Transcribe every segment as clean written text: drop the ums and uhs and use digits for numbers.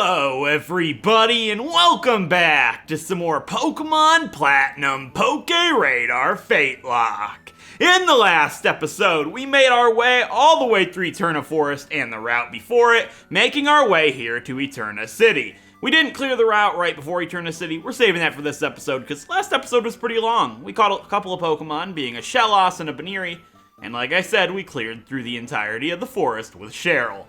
Hello everybody and welcome back to some more Pokemon Platinum PokéRadar FateLocke. In the last episode, we made our way all the way through Eterna Forest and the route before it, making our way here to Eterna City. We didn't clear the route right before Eterna City. We're saving that for this episode because last episode was pretty long. We caught a couple of Pokemon, being a Shellos and a Baneri, and like I said, we cleared through the entirety of the forest with Cheryl.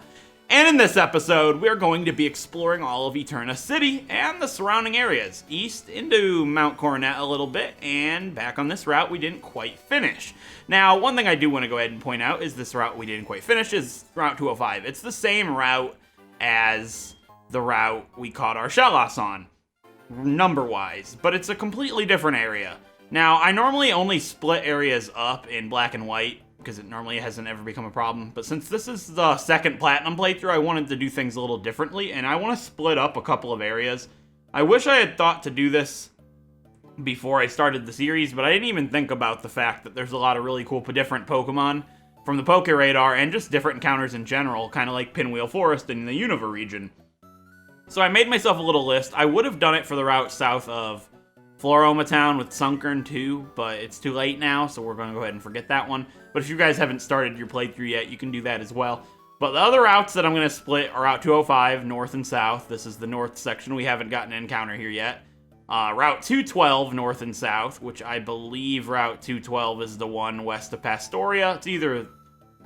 And in this episode, we're going to be exploring all of Eterna City and the surrounding areas, east into Mount Coronet a little bit, and back on this route we didn't quite finish. Now, one thing I do want to go ahead and point out is this route we didn't quite finish is Route 205. It's the same route as the route we caught our Shellos on, number-wise, but it's a completely different area. Now, I normally only split areas up in black and white, because it normally hasn't ever become a problem. But since this is the second Platinum playthrough, I wanted to do things a little differently, and I want to split up a couple of areas. I wish I had thought to do this before I started the series, but I didn't even think about the fact that there's a lot of really cool different Pokemon from the PokéRadar, and just different encounters in general, kind of like Pinwheel Forest in the Unova region. So I made myself a little list. I would have done it for the route south of Floroma Town with Sunkern too, but it's too late now, so we're going to go ahead and forget that one. But if you guys haven't started your playthrough yet, you can do that as well. But the other routes that I'm going to split are Route 205, north and south. This is the north section. We haven't gotten an encounter here yet. Route 212, north and south, which I believe Route 212 is the one west of Pastoria. It's either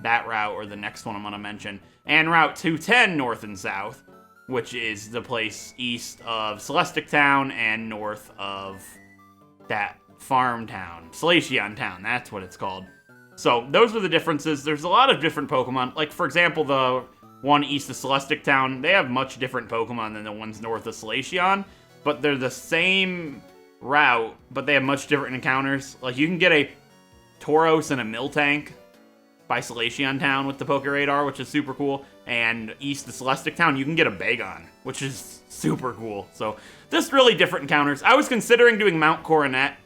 that route or the next one I'm going to mention. And Route 210, north and south, which is the place east of Celestic Town and north of that farm town. Salacion Town, that's what it's called. So those are the differences. There's a lot of different Pokemon. Like, for example, the one east of Celestic Town, they have much different Pokemon than the ones north of Salacion, but they're the same route, but they have much different encounters. Like, you can get a Tauros and a Miltank by Salacion Town with the PokéRadar, which is super cool. And east of Celestic Town, you can get a Bagon, which is super cool. So, just really different encounters. I was considering doing Mount Coronet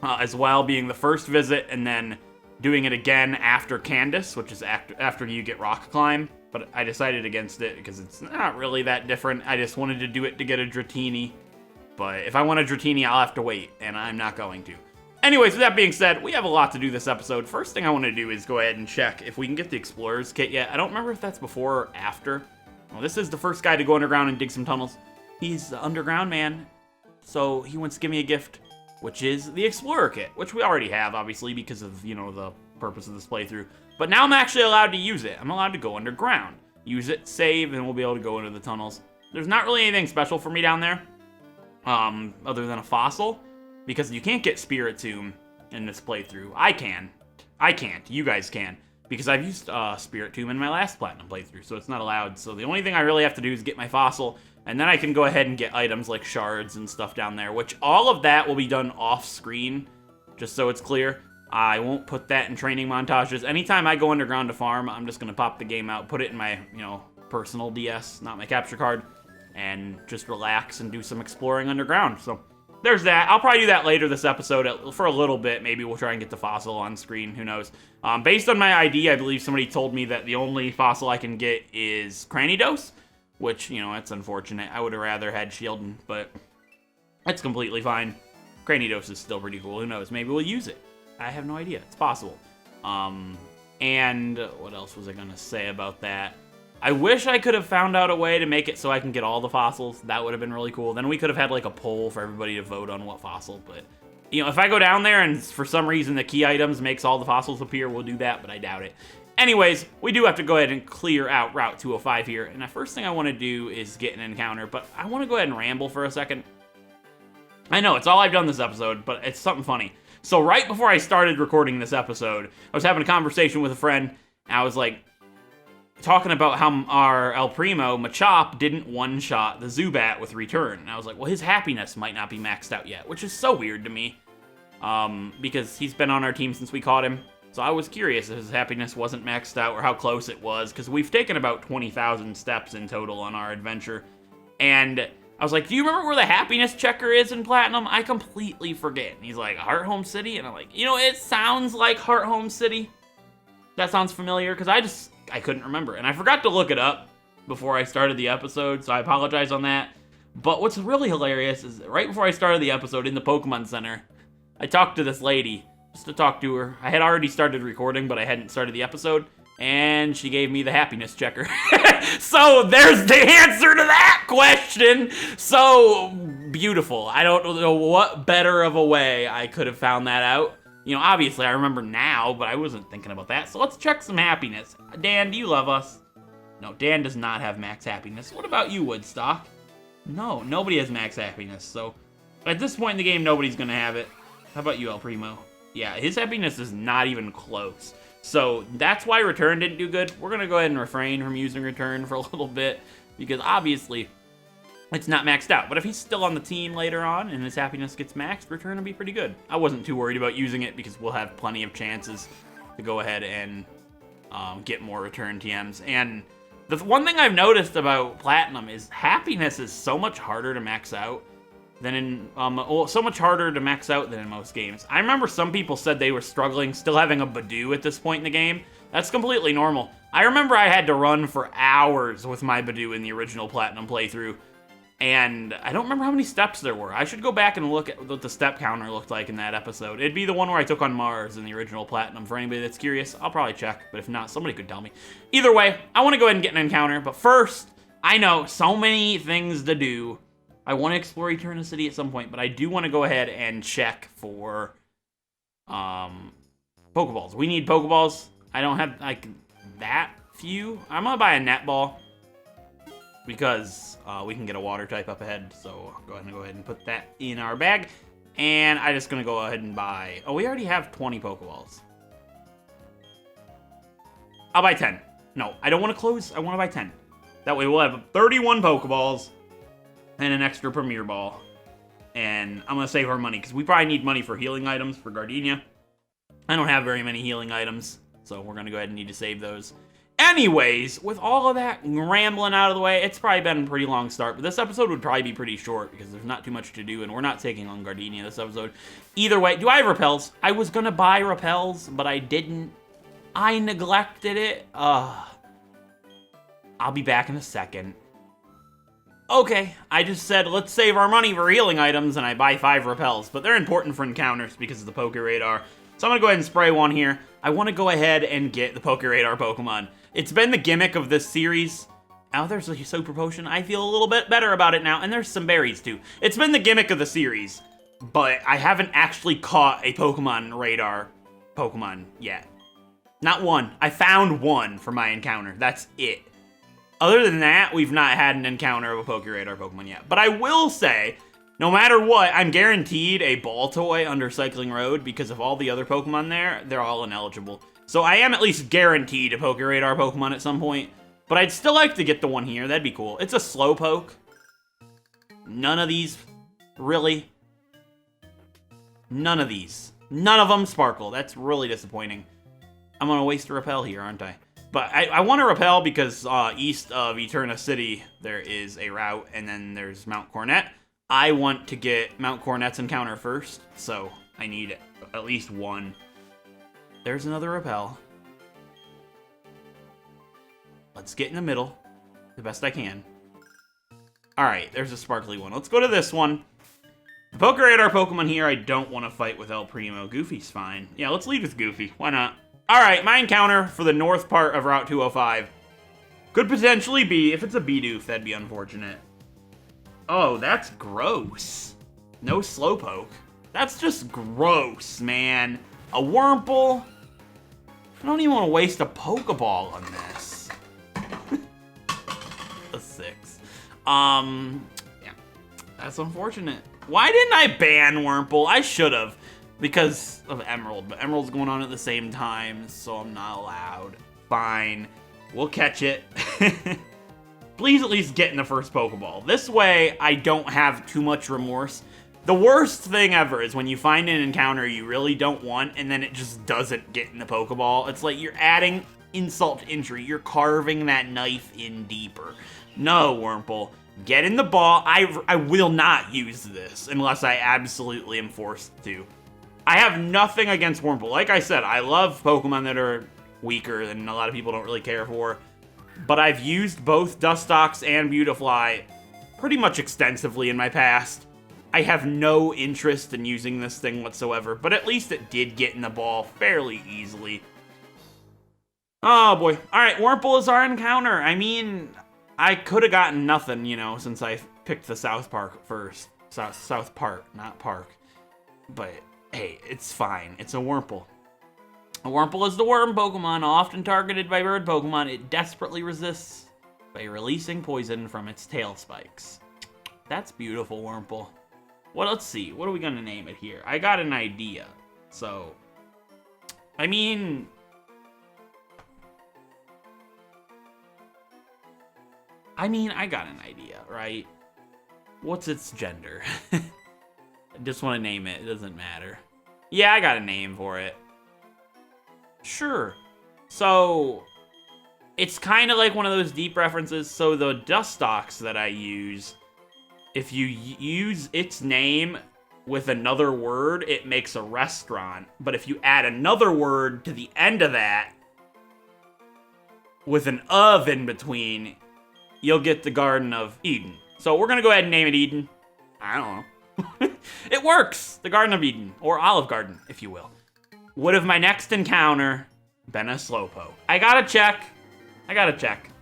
as well, being the first visit, and then doing it again after Candace, which is after you get Rock Climb. But I decided against it because it's not really that different. I just wanted to do it to get a Dratini. But if I want a Dratini, I'll have to wait, and I'm not going to. Anyways, with that being said, we have a lot to do this episode. First thing I want to do is go ahead and check if we can get the Explorer's Kit yet. I don't remember if that's before or after. Well, this is the first guy to go underground and dig some tunnels. He's the underground man, so he wants to give me a gift, which is the Explorer Kit, which we already have, obviously, because of, you know, the purpose of this playthrough. But now I'm actually allowed to use it. I'm allowed to go underground. Use it, save, and we'll be able to go into the tunnels. There's not really anything special for me down there, other than a fossil. Because you can't get Spiritomb in this playthrough. I can. I can't. You guys can. Because I've used Spiritomb in my last Platinum playthrough, so it's not allowed. So the only thing I really have to do is get my fossil, and then I can go ahead and get items like shards and stuff down there, which all of that will be done off-screen, just so it's clear. I won't put that in training montages. Anytime I go underground to farm, I'm just going to pop the game out, put it in my, personal DS, not my capture card, and just relax and do some exploring underground. So there's that. I'll probably do that later this episode for a little bit. Maybe we'll try and get the fossil on screen. Who knows? Based on my ID, I believe somebody told me that the only fossil I can get is Cranidos, which, that's unfortunate. I would have rather had Shieldon, but that's completely fine. Cranidos is still pretty cool. Who knows? Maybe we'll use it. I have no idea. It's possible. And what else was I going to say about that? I wish I could have found out a way to make it so I can get all the fossils. That would have been really cool. Then we could have had like a poll for everybody to vote on what fossil. But, if I go down there and for some reason the key items makes all the fossils appear, we'll do that, but I doubt it. Anyways, we do have to go ahead and clear out Route 205 here. And the first thing I want to do is get an encounter, but I want to go ahead and ramble for a second. I know, it's all I've done this episode, but it's something funny. So right before I started recording this episode, I was having a conversation with a friend, and I was like, talking about how our El Primo, Machop, didn't one-shot the Zubat with Return. And I was like, well, his happiness might not be maxed out yet, which is so weird to me, because he's been on our team since we caught him. So I was curious if his happiness wasn't maxed out or how close it was, because we've taken about 20,000 steps in total on our adventure. And I was like, do you remember where the happiness checker is in Platinum? I completely forget. And he's like, Hearthome City? And I'm like, it sounds like Hearthome City. That sounds familiar, because I couldn't remember. And I forgot to look it up, before I started the episode, so I apologize on that. But what's really hilarious is right before I started the episode in the Pokemon Center, I talked to this lady, just to talk to her. I had already started recording, but I hadn't started the episode, and she gave me the happiness checker. So there's the answer to that question. So beautiful. I don't know what better of a way I could have found that out. You know, obviously I remember now, but I wasn't thinking about that. So let's check some happiness. Dan, do you love us? No, Dan does not have max happiness. What about you, Woodstock? No, nobody has max happiness. So at this point in the game, nobody's gonna have it. How about you, El Primo? Yeah, his happiness is not even close. So that's why Return didn't do good. We're gonna go ahead and refrain from using Return for a little bit, because obviously it's not maxed out. But if he's still on the team later on and his happiness gets maxed, Return will be pretty good. I wasn't too worried about using it because we'll have plenty of chances to go ahead and get more Return TMs. And the one thing I've noticed about Platinum is happiness is so much harder to max out than in, so much harder to max out than in most games. I remember some people said they were struggling still having a Badoo at this point in the game. That's completely normal. I remember I had to run for hours with my Badoo in the original Platinum playthrough, and I don't remember how many steps there were. I should go back and look at what the step counter looked like in that episode. It'd be the one where I took on Mars in the original Platinum. For anybody that's curious, I'll probably check, but if not, somebody could tell me. Either way, I want to go ahead and get an encounter, but first, I know so many things to do. I want to explore Eterna City at some point, but I do want to go ahead and check for Pokeballs. We need Pokeballs. I don't have, like, that few. I'm going to buy a netball because we can get a water type up ahead, so I'll go ahead and put that in our bag. And I'm just going to go ahead and buy... Oh, we already have 20 Pokeballs. I'll buy 10. No, I don't want to close. I want to buy 10. That way we'll have 31 Pokeballs and an extra Premier Ball. And I'm going to save our money, because we probably need money for healing items for Gardenia. I don't have very many healing items, so we're going to go ahead and need to save those. Anyways, with all of that rambling out of the way, it's probably been a pretty long start, but this episode would probably be pretty short, because there's not too much to do, and we're not taking on Gardenia this episode. Either way, do I have repels? I was going to buy repels, but I didn't. I neglected it. I'll be back in a second. Okay, I just said, let's save our money for healing items, and I buy 5 repels, but they're important for encounters because of the PokéRadar. So I'm going to go ahead and spray one here. I want to go ahead and get the PokéRadar Pokemon. It's been the gimmick of this series. Oh, there's a Super Potion. I feel a little bit better about it now, and there's some berries too. It's been the gimmick of the series, but I haven't actually caught a Pokemon Radar Pokemon yet. Not one. I found one for my encounter. That's it. Other than that, we've not had an encounter of a PokéRadar Pokemon yet. But I will say, no matter what, I'm guaranteed a ball toy under Cycling Road because of all the other Pokemon there. They're all ineligible. So I am at least guaranteed a PokéRadar Pokemon at some point. But I'd still like to get the one here. That'd be cool. It's a Slowpoke. None of these. Really? None of these. None of them sparkle. That's really disappointing. I'm going to waste a repel here, aren't I? But I want to repel because east of Eterna City, there is a route, and then there's Mount Coronet. I want to get Mount Coronet's encounter first, so I need at least one. There's another repel. Let's get in the middle, the best I can. Alright, there's a sparkly one. Let's go to this one. The PokéRadar Pokemon here, I don't want to fight with El Primo. Goofy's fine. Yeah, let's lead with Goofy. Why not? Alright, my encounter for the north part of Route 205 could potentially be, if it's a Bidoof, that'd be unfortunate. Oh, that's gross. No Slowpoke. That's just gross, man. A Wurple? I don't even want to waste a Pokeball on this. A 6. Yeah. That's unfortunate. Why didn't I ban Wurple? I should have. Because of Emerald, but Emerald's going on at the same time, so I'm not allowed. Fine. We'll catch it. Please at least get in the first Pokeball. This way, I don't have too much remorse. The worst thing ever is when you find an encounter you really don't want, and then it just doesn't get in the Pokeball. It's like you're adding insult to injury. You're carving that knife in deeper. No, Wurple. Get in the ball. I will not use this unless I absolutely am forced to. I have nothing against Wurple. Like I said, I love Pokemon that are weaker and a lot of people don't really care for. but I've used both Dustox and Beautifly pretty much extensively in my past. I have no interest in using this thing whatsoever, but at least it did get in the ball fairly easily. Oh boy. Alright, Wurple is our encounter. I mean, I could have gotten nothing, you know, since I picked the South Park first. South Park, not Park. But, hey, it's fine. It's a Wurple. A Wurple is the worm Pokemon, often targeted by bird Pokemon. It desperately resists by releasing poison from its tail spikes. That's beautiful, Wurple. Well, let's see. What are we going to name it here? I got an idea. So, I mean, I got an idea, right? What's its gender? I just want to name it. It doesn't matter. Yeah, I got a name for it. Sure. So, it's kind of like one of those deep references. So, the Dustox that I use, if you use its name with another word, it makes a restaurant. But if you add another word to the end of that, with an of in between, you'll get the Garden of Eden. So we're going to go ahead and name it Eden. I don't know. It works! The Garden of Eden. Or Olive Garden, if you will. Would have my next encounter been a Slowpoke? I gotta check.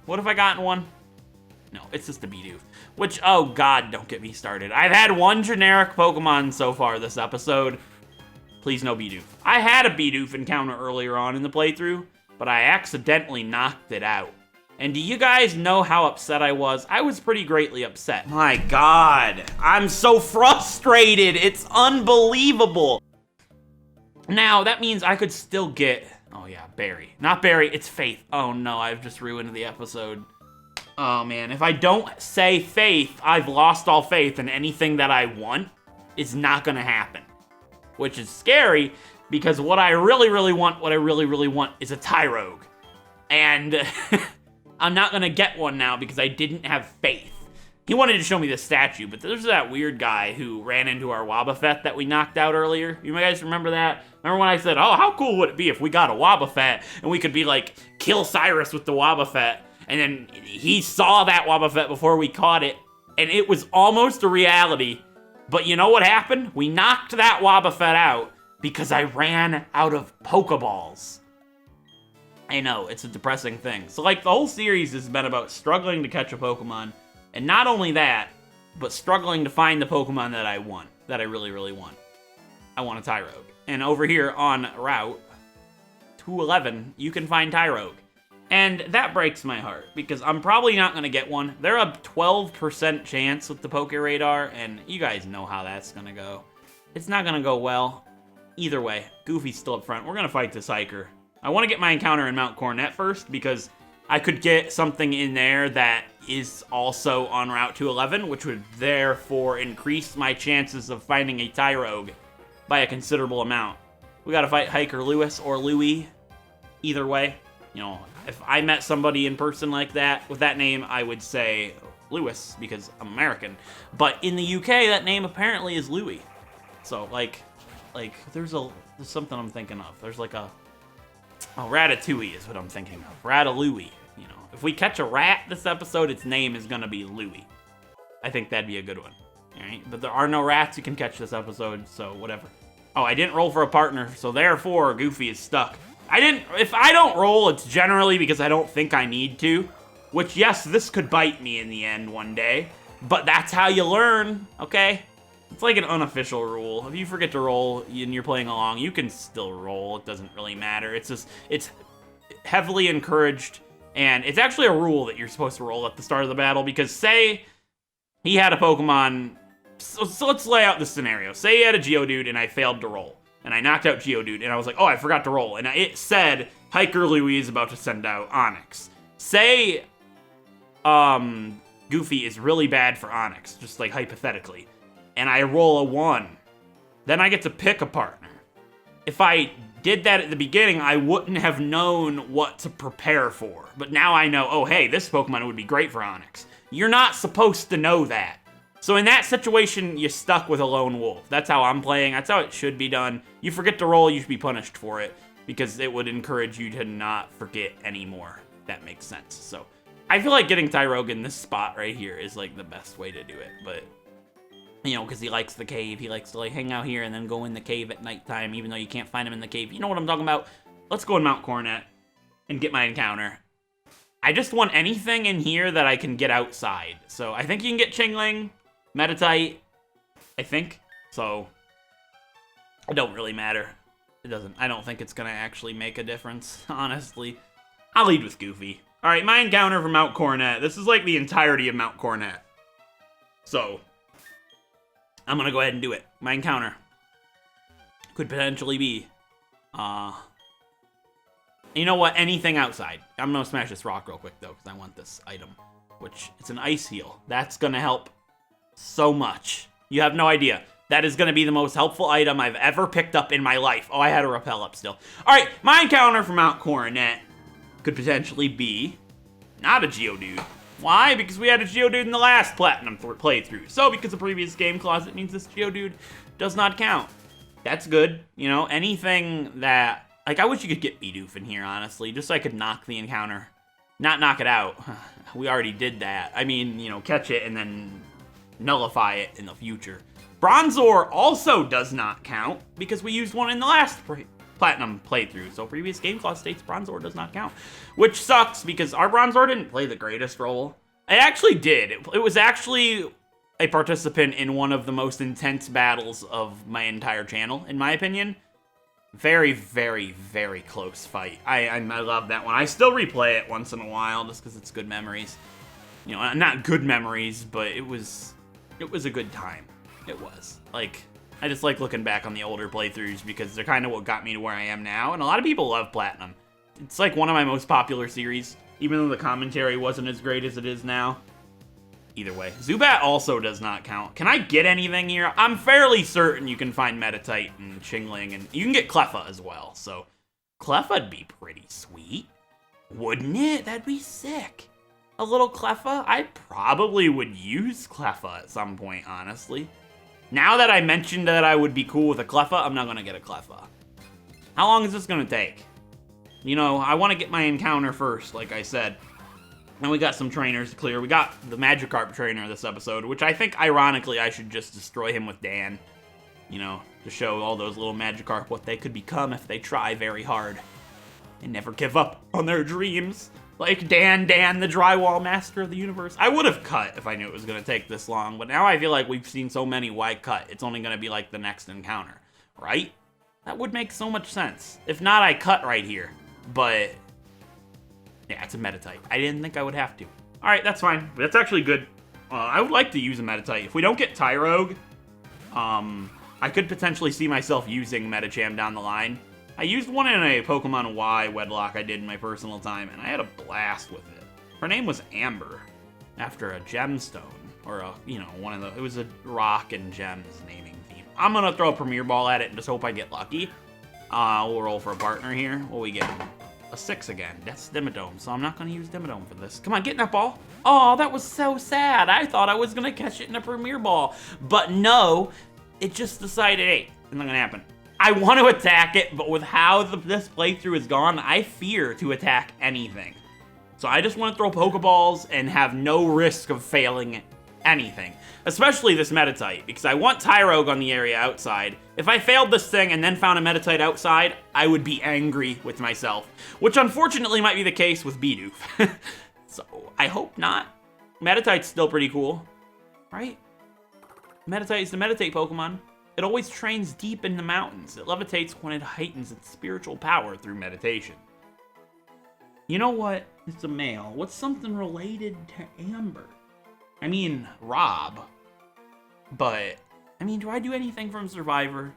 What if I gotten one? No, it's just a Bidoof. Which, oh god, don't get me started. I've had one generic Pokemon so far this episode. Please no Bidoof. I had a Bidoof encounter earlier on in the playthrough, but I accidentally knocked it out. And do you guys know how upset I was? I was pretty greatly upset. My god, I'm so frustrated. It's unbelievable. Now, that means I could still get, oh yeah, Berry. Not Berry, it's Faith. Oh no, I've just ruined the episode. Oh man, if I don't say Faith, I've lost all faith in anything that I want. It's not gonna happen. Which is scary, because what I really want is a Tyrogue. And I'm not gonna get one now because I didn't have faith. He wanted to show me this statue, but there's that weird guy who ran into our Wobbuffet that we knocked out earlier. You guys remember that? Remember when I said, oh, how cool would it be if we got a Wobbuffet and we could be like, kill Cyrus with the Wobbuffet? And then he saw that Wobbuffet before we caught it, and it was almost a reality. But you know what happened? We knocked that Wobbuffet out because I ran out of Pokeballs. I know, it's a depressing thing. So, like, the whole series has been about struggling to catch a Pokemon, and not only that, but struggling to find the Pokemon that I want, that I really want. I want a Tyrogue. And over here on Route 211, you can find Tyrogue. And that breaks my heart, because I'm probably not going to get one. They're a 12% chance with the PokéRadar, and you guys know how that's going to go. It's not going to go well. Either way, Goofy's still up front. We're going to fight this hiker. I want to get my encounter in Mount Coronet first, because I could get something in there that is also on Route 211, which would therefore increase my chances of finding a Tyrogue by a considerable amount. We got to fight Hiker Lewis or Louie. Either way, you know, if I met somebody in person like that, with that name, I would say Lewis, because I'm American. But in the UK, that name apparently is Louie. So, like, there's something I'm thinking of. There's like a, oh, Ratatouille is what I'm thinking of. Ratatouille, you know. If we catch a rat this episode, its name is gonna be Louie. I think that'd be a good one. Alright, but there are no rats you can catch this episode, so whatever. Oh, I didn't roll for a partner, so therefore Goofy is stuck. If I don't roll, it's generally because I don't think I need to. Which, yes, this could bite me in the end one day. But that's how you learn, okay? It's like an unofficial rule. If you forget to roll and you're playing along, you can still roll. It doesn't really matter. It's just, it's heavily encouraged. And it's actually a rule that you're supposed to roll at the start of the battle. Because say he had a Pokemon. So let's lay out the scenario. Say he had a Geodude and I failed to roll. And I knocked out Geodude, and I was like, oh, I forgot to roll. And it said, Hiker Louie is about to send out Onix. Say, Goofy is really bad for Onix, just like hypothetically. And I roll a 1. Then I get to pick a partner. If I did that at the beginning, I wouldn't have known what to prepare for. But now I know, oh, hey, this Pokemon would be great for Onix. You're not supposed to know that. So in that situation, you're stuck with a lone wolf. That's how I'm playing. That's how it should be done. You forget to roll, you should be punished for it, because it would encourage you to not forget anymore. That makes sense. So I feel like getting Tyrogue in this spot right here is like the best way to do it, but you know, because he likes the cave. He likes to like hang out here and then go in the cave at nighttime, even though you can't find him in the cave. You know what I'm talking about? Let's go and Mount Coronet and get my encounter. I just want anything in here that I can get outside. So I think you can get Chingling, Meditite, I think. So it don't really matter. It doesn't. I don't think it's gonna actually make a difference, honestly. I'll lead with Goofy. All right, my encounter for Mount Coronet. This is like the entirety of Mount Coronet. So I'm gonna go ahead and do it. My encounter could potentially be, you know what? Anything outside. I'm gonna smash this rock real quick though, because I want this item, which it's an ice heal. That's gonna help so much. You have no idea. That is gonna be the most helpful item I've ever picked up in my life. Oh, I had a repel up still. All right, my encounter for Mount Coronet could potentially be not a Geodude. Why? Because we had a Geodude in the last Platinum playthrough. So because the previous game closet means this Geodude does not count. That's good. You know, anything that... Like, I wish you could get Bidoof in here, honestly, just so I could knock the encounter. Not knock it out. We already did that. I mean, you know, catch it and then nullify it in the future. Bronzor also does not count because we used one in the last Platinum playthrough. So previous game clause states Bronzor does not count, which sucks because our Bronzor didn't play the greatest role. It actually did. It was actually a participant in one of the most intense battles of my entire channel, in my opinion. Very, very, very close fight. I love that one. I still replay it once in a while just because it's good memories. You know, not good memories, but it was a good time. It was. Like, I just like looking back on the older playthroughs because they're kind of what got me to where I am now. And a lot of people love Platinum. It's like one of my most popular series, even though the commentary wasn't as great as it is now. Either way. Zubat also does not count. Can I get anything here? I'm fairly certain you can find Meditite and Chingling, and you can get Cleffa as well. So Cleffa'd be pretty sweet, wouldn't it? That'd be sick. A little Cleffa? I probably would use Cleffa at some point, honestly. Now that I mentioned that I would be cool with a Cleffa, I'm not going to get a Cleffa. How long is this going to take? You know, I want to get my encounter first, like I said. And we got some trainers to clear. We got the Magikarp trainer this episode, which I think, ironically, I should just destroy him with Dan. You know, to show all those little Magikarp what they could become if they try very hard. And never give up on their dreams. Like Dan, the drywall master of the universe. I would have cut if I knew it was going to take this long, but now I feel like we've seen so many, why cut? It's only going to be like the next encounter, right? That would make so much sense. If not, I cut right here. But yeah, it's a Meditite. I didn't think I would have to. All right, that's fine. That's actually good. I would like to use a Meditite. If we don't get Tyrogue, I could potentially see myself using Medicham down the line. I used one in a Pokemon Y Wedlocke I did in my personal time, and I had a blast with it. Her name was Amber, after a gemstone, or a, you know, one of the, it was a rock and gems naming theme. I'm gonna throw a Premier Ball at it and just hope I get lucky. We'll roll for a partner here. What we get? A 6 again. That's Dimmadome, so I'm not gonna use Dimmadome for this. Come on, get in that ball. Oh, that was so sad. I thought I was gonna catch it in a Premier Ball, but no, it just decided, hey, it's not gonna happen. I want to attack it, but with how this playthrough is gone, I fear to attack anything. So I just want to throw Pokeballs and have no risk of failing anything. Especially this Meditite, because I want Tyrogue on the area outside. If I failed this thing and then found a Meditite outside, I would be angry with myself. Which unfortunately might be the case with Bidoof. So I hope not. Meditite's still pretty cool, right? Meditite is the Meditate Pokemon. It always trains deep in the mountains. It levitates when it heightens its spiritual power through meditation. You know what? It's a male. What's something related to Amber? I mean, Rob. But, I mean, do I do anything from Survivor?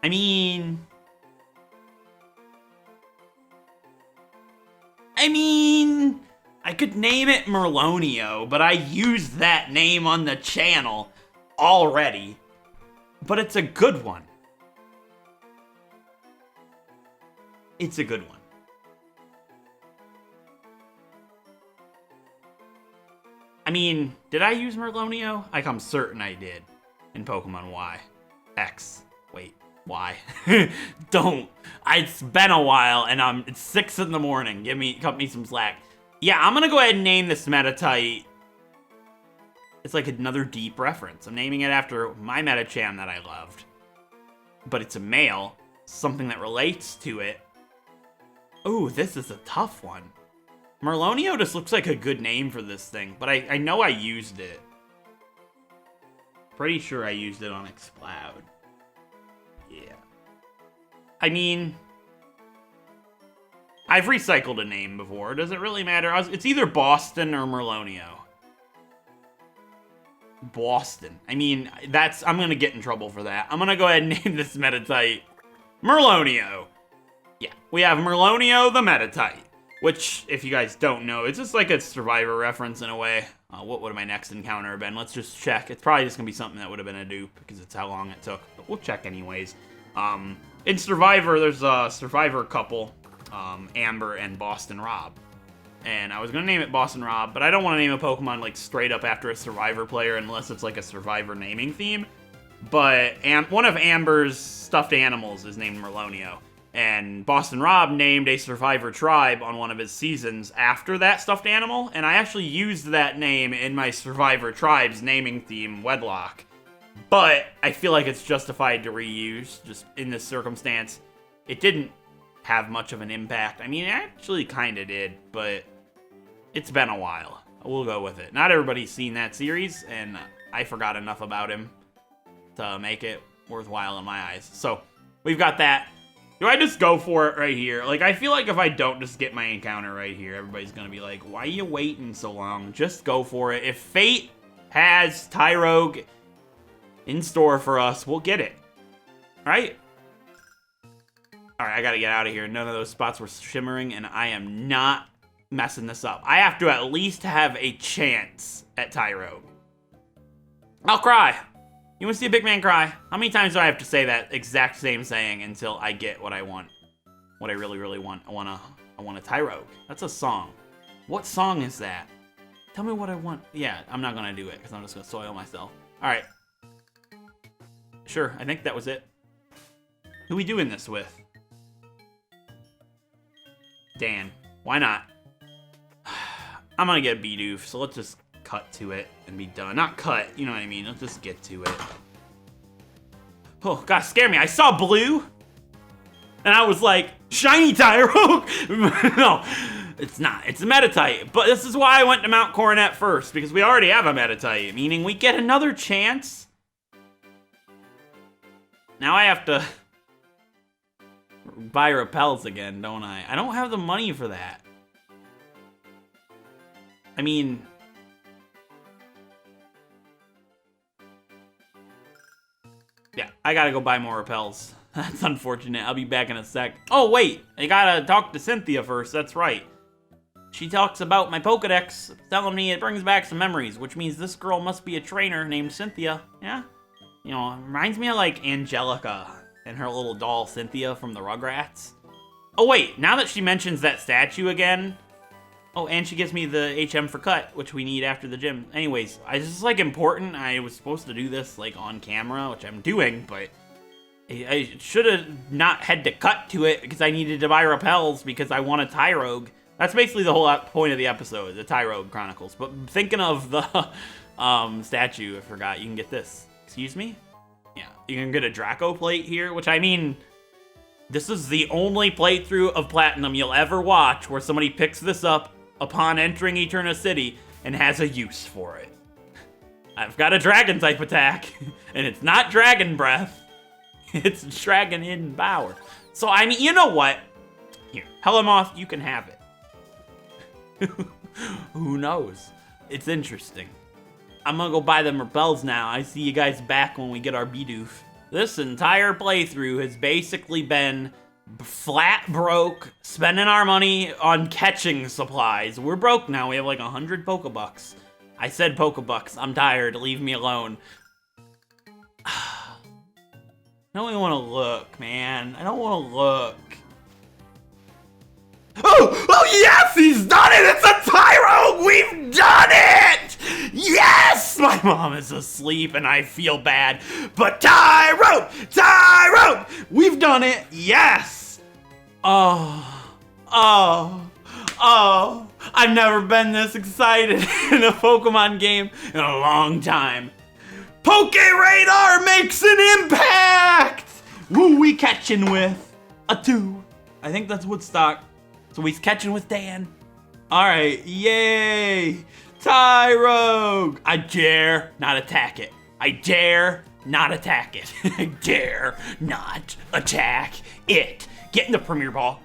I mean, I could name it Merlonio, but I used that name on the channel already. But it's a good one. It's a good one. I mean, did I use Merlonio? Like, I'm certain I did in Pokemon Y. X. Wait, Why? Don't. It's been a while, and it's 6 in the morning. Cut me some slack. Yeah, I'm gonna go ahead and name this Meditite. It's like another deep reference. I'm naming it after my Medicham that I loved. But it's a male, something that relates to it. Ooh, this is a tough one. Merlonio just looks like a good name for this thing, but I know I used it. Pretty sure I used it on Exploud. Yeah. I mean, I've recycled a name before. Does it really matter? It's either Boston or Merlonio. Boston. I mean, I'm gonna get in trouble for that. I'm gonna go ahead and name this Meditite Merlonio. Yeah, we have Merlonio the Meditite, which, if you guys don't know, it's just like a Survivor reference in a way. What would my next encounter have been? Let's just check. It's probably just gonna be something that would have been a dupe because it's how long it took, but we'll check anyways. In Survivor, there's a Survivor couple, Amber and Boston Rob. And I was gonna name it Boston Rob, but I don't want to name a Pokemon like straight up after a Survivor player unless it's like a Survivor naming theme. But one of Amber's stuffed animals is named Merlonio. And Boston Rob named a Survivor tribe on one of his seasons after that stuffed animal, and I actually used that name in my Survivor tribe's naming theme, Wedlocke. But I feel like it's justified to reuse, just in this circumstance. It didn't have much of an impact. I mean, it actually kind of did, but it's been a while. We'll go with it. Not everybody's seen that series, and I forgot enough about him to make it worthwhile in my eyes. So, we've got that. Do I just go for it right here? Like, I feel like if I don't just get my encounter right here, everybody's gonna be like, why are you waiting so long? Just go for it. If fate has Tyrogue in store for us, we'll get it. Right? Alright, I gotta get out of here. None of those spots were shimmering, and I am not messing this up. I have to at least have a chance at Tyrogue. I'll cry. You want to see a big man cry? How many times do I have to say that exact same saying until I get what I want? What I really, really want. I want a Tyrogue. That's a song. What song is that? Tell me what I want. Yeah, I'm not gonna do it because I'm just gonna soil myself. All right. Sure, I think that was it. Who we doing this with? Dan. Why not? I'm gonna get a Bidoof, so let's just cut to it and be done. Not cut, you know what I mean. Let's just get to it. Oh, God, scare me. I saw blue, and I was like, shiny Tyrogue. No, it's not. It's a Meditite. But this is why I went to Mount Coronet first, because we already have a Meditite, meaning we get another chance. Now I have to buy repels again, don't I? I don't have the money for that. I mean, yeah, I gotta go buy more repels. That's unfortunate. I'll be back in a sec. Oh, wait, I gotta talk to Cynthia first. That's right. She talks about my Pokedex, telling me it brings back some memories, which means this girl must be a trainer named Cynthia. Yeah? You know, it reminds me of, like, Angelica and her little doll Cynthia from the Rugrats. Oh, wait, now that she mentions that statue again... Oh, and she gives me the HM for cut, which we need after the gym. Anyways, this is, like, important. I was supposed to do this, like, on camera, which I'm doing, but I should have not had to cut to it because I needed to buy repels because I want a Tyrogue. That's basically the whole point of the episode, the Tyrogue Chronicles. But thinking of the statue, I forgot, you can get this. Excuse me? Yeah, you can get a Draco plate here, which, I mean... This is the only playthrough of Platinum you'll ever watch where somebody picks this up upon entering Eterna City and has a use for it. I've got a Dragon-type attack, and it's not Dragon Breath. It's Dragon Hidden Power. So, I mean, you know what? Here, Helimoth, you can have it. Who knows? It's interesting. I'm gonna go buy them repels now. I see you guys back when we get our Bidoof. This entire playthrough has basically been flat broke, spending our money on catching supplies. We're broke now. We have like 100 Pokebucks. I said Pokebucks. I'm tired. Leave me alone. I don't even want to look, man. I don't want to look. Oh, yes, he's done it. It's a Tyrogue. We've done it. Yes, my mom is asleep and I feel bad. But Tyrogue, we've done it, yes. Oh, I've never been this excited in a Pokemon game in a long time. PokéRadar makes an impact! Who we catching with? A 2. I think that's Woodstock. So he's catching with Dan. Alright, yay! Tyrogue! I dare not attack it. I dare not attack it. I dare not attack it. Get in the Premier Ball.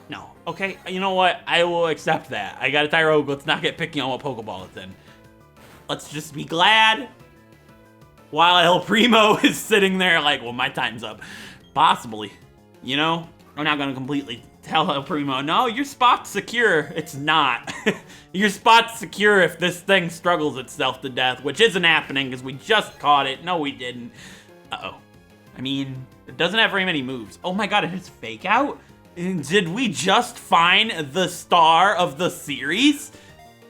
No. Okay, you know what? I will accept that. I got a Tyrogue. Let's not get picky on what Pokeball it's in. Let's just be glad while El Primo is sitting there like, well, my time's up. Possibly. You know? I'm not gonna completely tell El Primo, no, your spot's secure. It's not. Your spot's secure if this thing struggles itself to death, which isn't happening because we just caught it. No, we didn't. Uh-oh. I mean, it doesn't have very many moves. Oh my god, it has Fake Out? Did we just find the star of the series?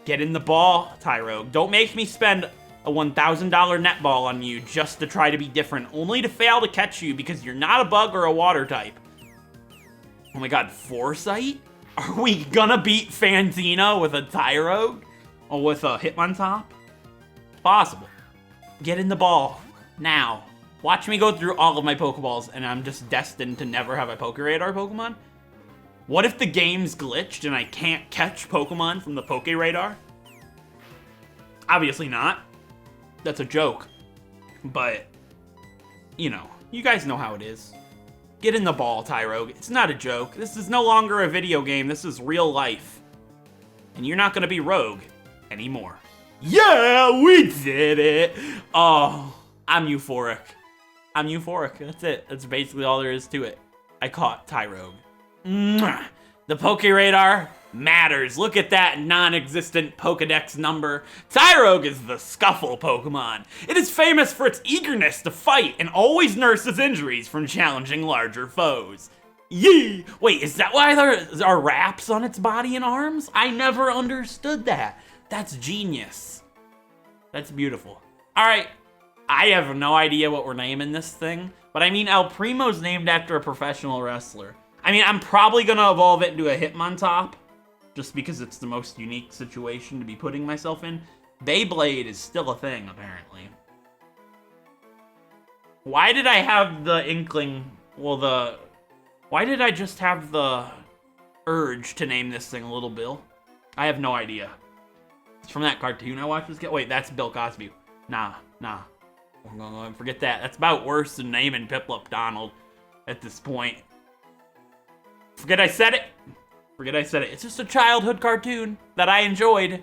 Get in the ball, Tyrogue. Don't make me spend a $1,000 netball on you just to try to be different, only to fail to catch you because you're not a bug or a water type. Oh my god, Foresight? Are we gonna beat Fantina with a Tyrogue? Or with a Hitmontop? It's possible. Get in the ball. Now. Watch me go through all of my Pokeballs and I'm just destined to never have a PokéRadar Pokemon? What if the game's glitched and I can't catch Pokemon from the PokéRadar? Obviously not. That's a joke. But, you know, you guys know how it is. Get in the ball, Tyrogue. It's not a joke. This is no longer a video game. This is real life. And you're not gonna be Rogue anymore. Yeah, we did it! Oh, I'm euphoric. I'm euphoric. That's it. That's basically all there is to it. I caught Tyrogue. Mwah. The PokéRadar matters. Look at that non-existent Pokedex number. Tyrogue is the Scuffle Pokemon. It is famous for its eagerness to fight and always nurses injuries from challenging larger foes. Yee! Wait, is that why there are wraps on its body and arms? I never understood that. That's genius. That's beautiful. All right, I have no idea what we're naming this thing, but I mean, El Primo's named after a professional wrestler. I mean, I'm probably gonna evolve it into a Hitmontop, just because it's the most unique situation to be putting myself in. Beyblade is still a thing, apparently. Why did I have the inkling, well, why did I just have the urge to name this thing Little Bill? I have no idea. It's from that cartoon I watched this kid. Wait, that's Bill Cosby. Nah. Forget that. That's about worse than naming Piplup Donald at this point. Forget I said it. It's just a childhood cartoon that I enjoyed.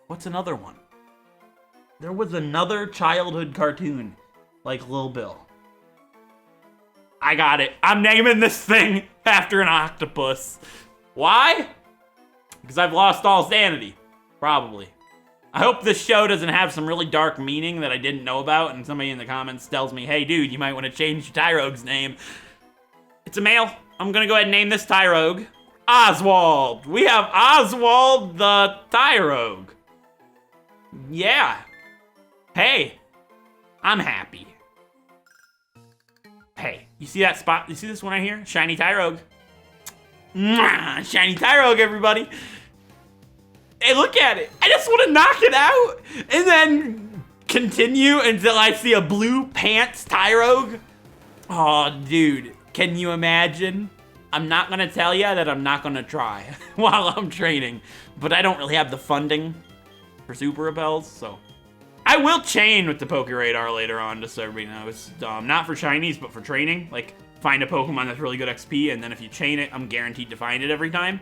What's another one? There was another childhood cartoon like Lil Bill. I got it. I'm naming this thing after an octopus. Why? Because I've lost all sanity. Probably. I hope this show doesn't have some really dark meaning that I didn't know about and somebody in the comments tells me, hey dude, you might want to change Tyrogue's name. It's a male. I'm gonna go ahead and name this Tyrogue Oswald. We have Oswald the Tyrogue. Yeah. Hey, I'm happy. Hey, you see that spot? You see this one right here? Shiny Tyrogue. Mwah! Shiny Tyrogue, everybody. Hey, look at it. I just want to knock it out and then continue until I see a blue pants Tyrogue. Oh, dude. Can you imagine? I'm not going to tell you that I'm not going to try while I'm training, but I don't really have the funding for Super Repels, so I will chain with the PokéRadar later on, just so everybody knows. Not for shinies, but for training. Like, find a Pokemon that's really good XP, and then if you chain it, I'm guaranteed to find it every time.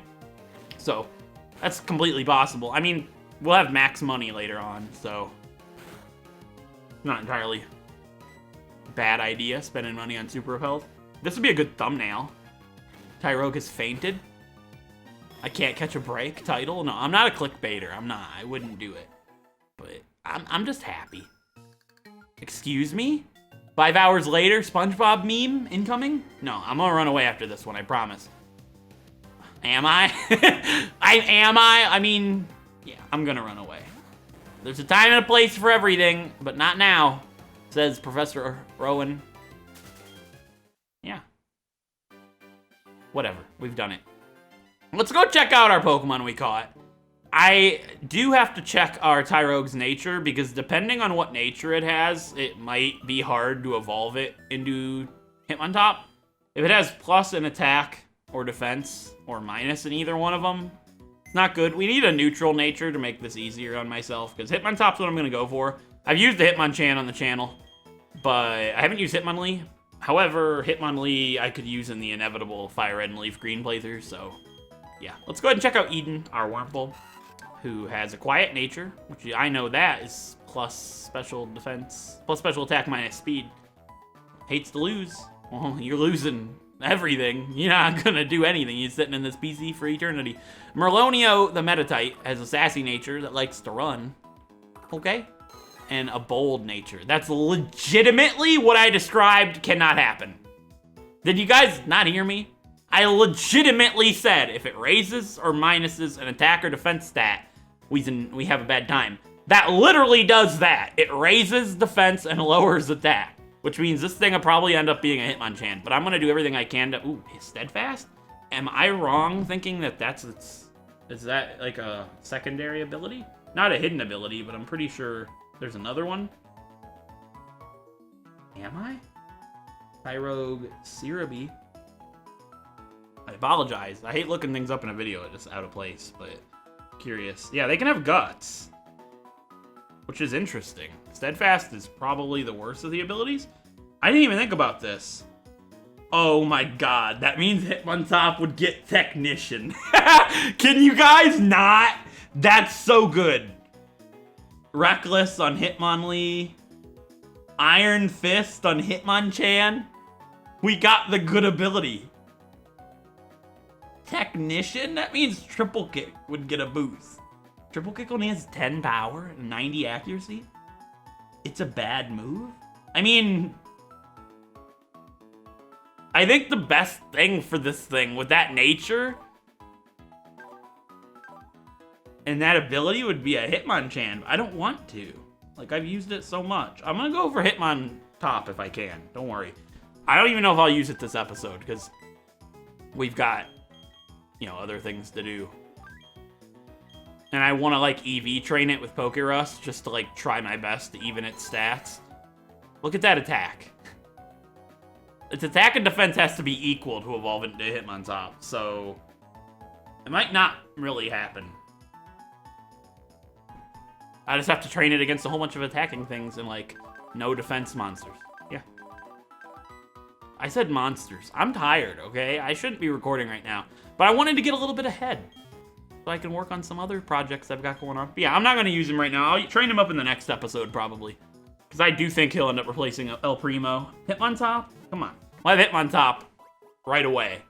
So that's completely possible. I mean, we'll have max money later on, so not entirely a bad idea spending money on Super Repels. This would be a good thumbnail. Tyrogue has fainted. I can't catch a break title. No, I'm not a clickbaiter. I'm not. I wouldn't do it. But I'm just happy. Excuse me? 5 hours later, SpongeBob meme incoming? No, I'm gonna run away after this one, I promise. Am I? I mean, yeah, I'm gonna run away. There's a time and a place for everything, but not now, says Professor Rowan. Yeah. Whatever, we've done it. Let's go check out our Pokemon we caught. I do have to check our Tyrogue's nature, because depending on what nature it has, it might be hard to evolve it into Hitmontop. If it has plus in attack or defense, or minus in either one of them, it's not good. We need a neutral nature to make this easier on myself, because Hitmontop's what I'm going to go for. I've used the Hitmonchan on the channel, but I haven't used Hitmonlee. However, Hitmonlee I could use in the inevitable Fire Red and Leaf Green playthrough, so yeah. Let's go ahead and check out Eden, our Wurple, who has a quiet nature, which I know that is plus special defense, plus special attack minus speed. Hates to lose. Well, you're losing everything. You're not gonna do anything. You're sitting in this PC for eternity. Merlonio, the Meditite, has a sassy nature that likes to run. Okay? And a bold nature. That's legitimately what I described cannot happen. Did you guys not hear me? I legitimately said if it raises or minuses an attack or defense stat, we have a bad time. That literally does that. It raises defense and lowers attack, which means this thing will probably end up being a Hitmonchan, but I'm gonna do everything I can to, ooh, Steadfast? Am I wrong thinking that is that like a secondary ability? Not a hidden ability, but I'm pretty sure there's another one. Am I? Tyrogue Cerebi. I apologize. I hate looking things up in a video. It's just out of place, but curious. Yeah, they can have guts, which is interesting. Steadfast is probably the worst of the abilities. I didn't even think about this. Oh my god, that means Hitmontop would get Technician. Can you guys not? That's so good. Reckless on Hitmonlee. Iron Fist on Hitmonchan. We got the good ability. Technician? That means Triple Kick would get a boost. Triple Kick only has 10 power and 90 accuracy? It's a bad move? I mean, I think the best thing for this thing with that nature and that ability would be a Hitmonchan. I don't want to. Like, I've used it so much. I'm gonna go for Hitmontop if I can. Don't worry. I don't even know if I'll use it this episode because we've got, you know, other things to do. And I want to, like, EV train it with PokéRust just to, like, try my best to even its stats. Look at that attack. Its attack and defense has to be equal to evolve into Hitmontop, so it might not really happen. I just have to train it against a whole bunch of attacking things and, like, no defense monsters. Yeah. I said monsters. I'm tired, okay? I shouldn't be recording right now. But I wanted to get a little bit ahead so I can work on some other projects I've got going on. But yeah, I'm not going to use him right now. I'll train him up in the next episode, probably. Because I do think he'll end up replacing El Primo. Hitmontop? Come on. I'll have Hitmontop right away.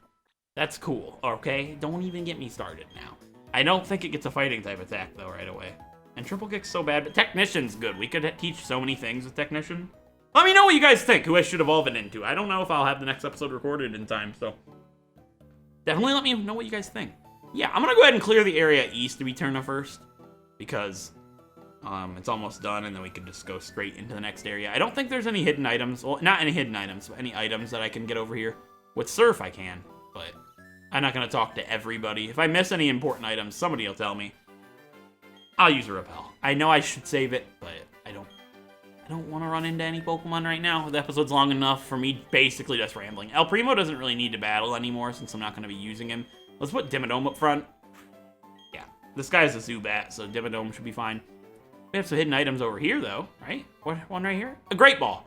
That's cool, okay? Don't even get me started now. I don't think it gets a fighting type attack, though, right away. And Triple Kick's so bad, but Technician's good. We could teach so many things with Technician. Let me know what you guys think, who I should evolve it into. I don't know if I'll have the next episode recorded in time, so definitely let me know what you guys think. Yeah, I'm gonna go ahead and clear the area east of Eterna first, because it's almost done, and then we can just go straight into the next area. I don't think there's any hidden items. Well, not any hidden items, but any items that I can get over here. With Surf, I can, but I'm not gonna talk to everybody. If I miss any important items, somebody will tell me. I'll use a Repel. I know I should save it, but I don't want to run into any Pokemon right now. The episode's long enough for me basically just rambling. El Primo doesn't really need to battle anymore since I'm not going to be using him. Let's put Dimmadome up front. Yeah, this guy's a Zubat, so Dimmadome should be fine. We have some hidden items over here, though, right? What one right here? A Great Ball.